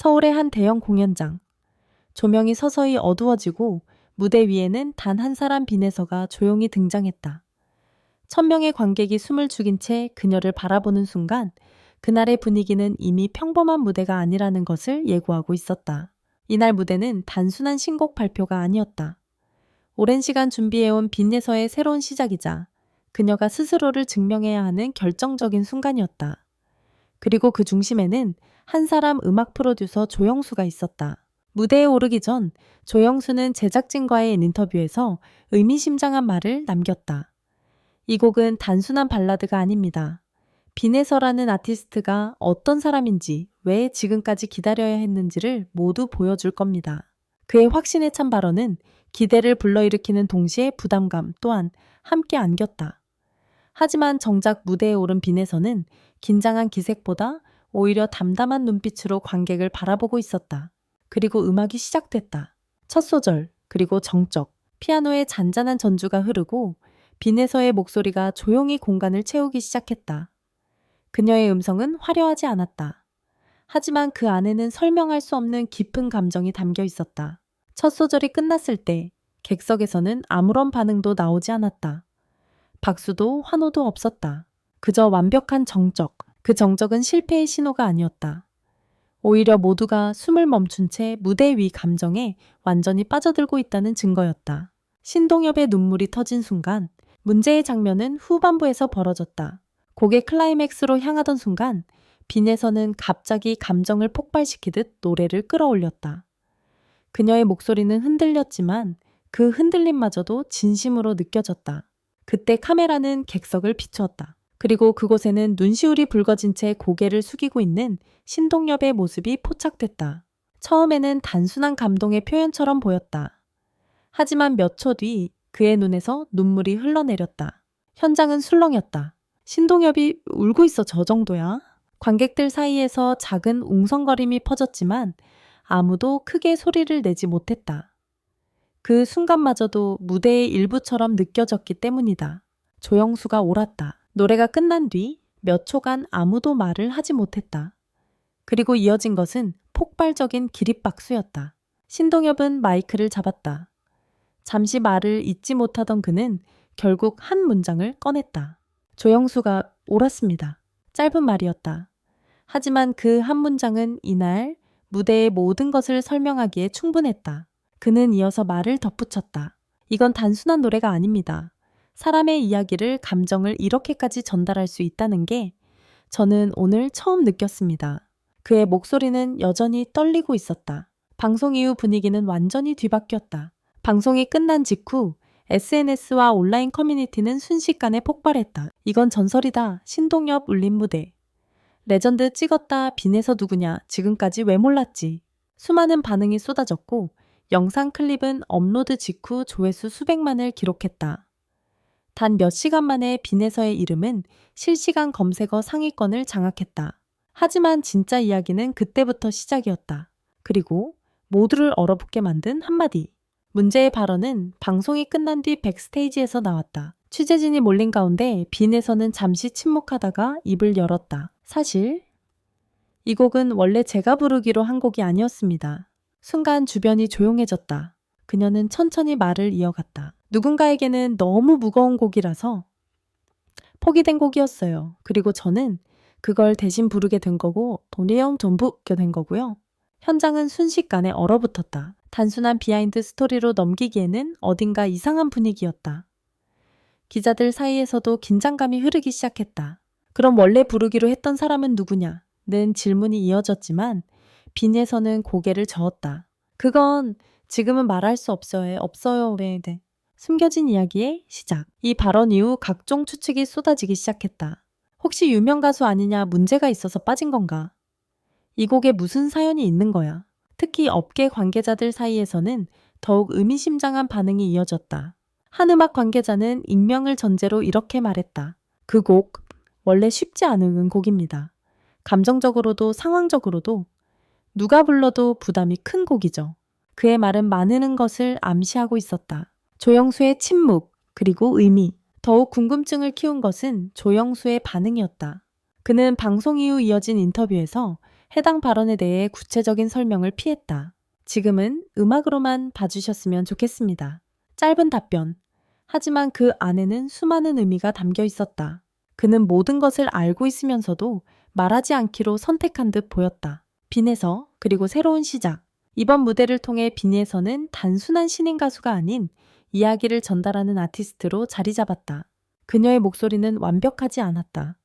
서울의 한 대형 공연장. 조명이 서서히 어두워지고 무대 위에는 단 한 사람 빈에서가 조용히 등장했다. 1,000명의 관객이 숨을 죽인 채 그녀를 바라보는 순간 그날의 분위기는 이미 평범한 무대가 아니라는 것을 예고하고 있었다. 이날 무대는 단순한 신곡 발표가 아니었다. 오랜 시간 준비해온 빈에서의 새로운 시작이자 그녀가 스스로를 증명해야 하는 결정적인 순간이었다. 그리고 그 중심에는 한 사람 음악 프로듀서 조영수가 있었다. 무대에 오르기 전 조영수는 제작진과의 인터뷰에서 의미심장한 말을 남겼다. 이 곡은 단순한 발라드가 아닙니다. 빈에서라는 아티스트가 어떤 사람인지, 왜 지금까지 기다려야 했는지를 모두 보여줄 겁니다. 그의 확신에 찬 발언은 기대를 불러일으키는 동시에 부담감 또한 함께 안겼다. 하지만 정작 무대에 오른 빈에서는 긴장한 기색보다 오히려 담담한 눈빛으로 관객을 바라보고 있었다. 그리고 음악이 시작됐다. 첫 소절, 그리고 정적, 피아노의 잔잔한 전주가 흐르고 빈에서의 목소리가 조용히 공간을 채우기 시작했다. 그녀의 음성은 화려하지 않았다. 하지만 그 안에는 설명할 수 없는 깊은 감정이 담겨 있었다. 첫 소절이 끝났을 때 객석에서는 아무런 반응도 나오지 않았다. 박수도 환호도 없었다. 그저 완벽한 정적. 그 정적은 실패의 신호가 아니었다. 오히려 모두가 숨을 멈춘 채 무대 위 감정에 완전히 빠져들고 있다는 증거였다. 신동엽의 눈물이 터진 순간 문제의 장면은 후반부에서 벌어졌다. 곡의 클라이맥스로 향하던 순간 빈에서는 갑자기 감정을 폭발시키듯 노래를 끌어올렸다. 그녀의 목소리는 흔들렸지만 그 흔들림마저도 진심으로 느껴졌다. 그때 카메라는 객석을 비추었다. 그리고 그곳에는 눈시울이 붉어진 채 고개를 숙이고 있는 신동엽의 모습이 포착됐다. 처음에는 단순한 감동의 표현처럼 보였다. 하지만 몇 초 뒤 그의 눈에서 눈물이 흘러내렸다. 현장은 술렁였다. 신동엽이 울고 있어 저 정도야? 관객들 사이에서 작은 웅성거림이 퍼졌지만 아무도 크게 소리를 내지 못했다. 그 순간마저도 무대의 일부처럼 느껴졌기 때문이다. 조영수가 옳았다. 노래가 끝난 뒤 몇 초간 아무도 말을 하지 못했다. 그리고 이어진 것은 폭발적인 기립박수였다. 신동엽은 마이크를 잡았다. 잠시 말을 잇지 못하던 그는 결국 한 문장을 꺼냈다. 조영수가 옳았습니다. 짧은 말이었다. 하지만 그 한 문장은 이날 무대의 모든 것을 설명하기에 충분했다. 그는 이어서 말을 덧붙였다. 이건 단순한 노래가 아닙니다. 사람의 이야기를, 감정을 이렇게까지 전달할 수 있다는 게 저는 오늘 처음 느꼈습니다. 그의 목소리는 여전히 떨리고 있었다. 방송 이후 분위기는 완전히 뒤바뀌었다. 방송이 끝난 직후 SNS와 온라인 커뮤니티는 순식간에 폭발했다. 이건 전설이다. 신동엽 울림 무대. 레전드 찍었다. 빈에서 누구냐. 지금까지 왜 몰랐지. 수많은 반응이 쏟아졌고 영상 클립은 업로드 직후 조회수 수백만을 기록했다. 단 몇 시간 만에 빈에서의 이름은 실시간 검색어 상위권을 장악했다. 하지만 진짜 이야기는 그때부터 시작이었다. 그리고 모두를 얼어붙게 만든 한마디. 문제의 발언은 방송이 끝난 뒤 백스테이지에서 나왔다. 취재진이 몰린 가운데 빈에서는 잠시 침묵하다가 입을 열었다. 사실 이 곡은 원래 제가 부르기로 한 곡이 아니었습니다. 순간 주변이 조용해졌다. 그녀는 천천히 말을 이어갔다. 누군가에게는 너무 무거운 곡이라서 포기된 곡이었어요. 그리고 저는 그걸 대신 부르게 된 거고 돈이 형 전부게 된 거고요. 현장은 순식간에 얼어붙었다. 단순한 비하인드 스토리로 넘기기에는 어딘가 이상한 분위기였다. 기자들 사이에서도 긴장감이 흐르기 시작했다. 그럼 원래 부르기로 했던 사람은 누구냐? 는 질문이 이어졌지만 빈에서는 고개를 저었다. 그건 지금은 말할 수 없어요. 네. 숨겨진 이야기의 시작. 이 발언 이후 각종 추측이 쏟아지기 시작했다. 혹시 유명 가수 아니냐, 문제가 있어서 빠진 건가? 이 곡에 무슨 사연이 있는 거야? 특히 업계 관계자들 사이에서는 더욱 의미심장한 반응이 이어졌다. 한 음악 관계자는 익명을 전제로 이렇게 말했다. 그 곡, 원래 쉽지 않은 곡입니다. 감정적으로도 상황적으로도 누가 불러도 부담이 큰 곡이죠. 그의 말은 많은 것을 암시하고 있었다. 조영수의 침묵, 그리고 의미. 더욱 궁금증을 키운 것은 조영수의 반응이었다. 그는 방송 이후 이어진 인터뷰에서 해당 발언에 대해 구체적인 설명을 피했다. 지금은 음악으로만 봐주셨으면 좋겠습니다. 짧은 답변. 하지만 그 안에는 수많은 의미가 담겨 있었다. 그는 모든 것을 알고 있으면서도 말하지 않기로 선택한 듯 보였다. 빈에서 그리고 새로운 시작. 이번 무대를 통해 빈에서는 단순한 신인 가수가 아닌 이야기를 전달하는 아티스트로 자리 잡았다. 그녀의 목소리는 완벽하지 않았다.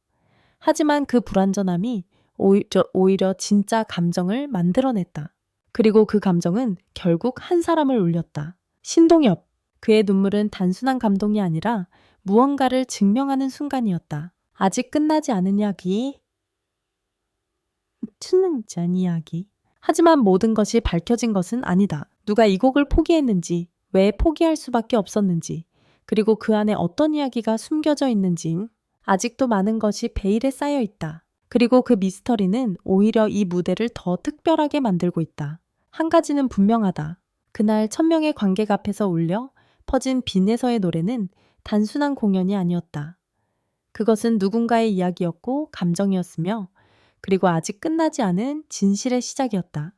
하지만 그 불완전함이 오히려 진짜 감정을 만들어냈다. 그리고 그 감정은 결국 한 사람을 울렸다. 신동엽. 그의 눈물은 단순한 감동이 아니라 무언가를 증명하는 순간이었다. 아직 끝나지 않은 이야기. 추는 전 이야기. 하지만 모든 것이 밝혀진 것은 아니다. 누가 이 곡을 포기했는지, 왜 포기할 수밖에 없었는지, 그리고 그 안에 어떤 이야기가 숨겨져 있는지. 아직도 많은 것이 베일에 쌓여 있다. 그리고 그 미스터리는 오히려 이 무대를 더 특별하게 만들고 있다. 한 가지는 분명하다. 그날 1000명의 관객 앞에서 울려 퍼진 빈에서의 노래는 단순한 공연이 아니었다. 그것은 누군가의 이야기였고 감정이었으며 그리고 아직 끝나지 않은 진실의 시작이었다.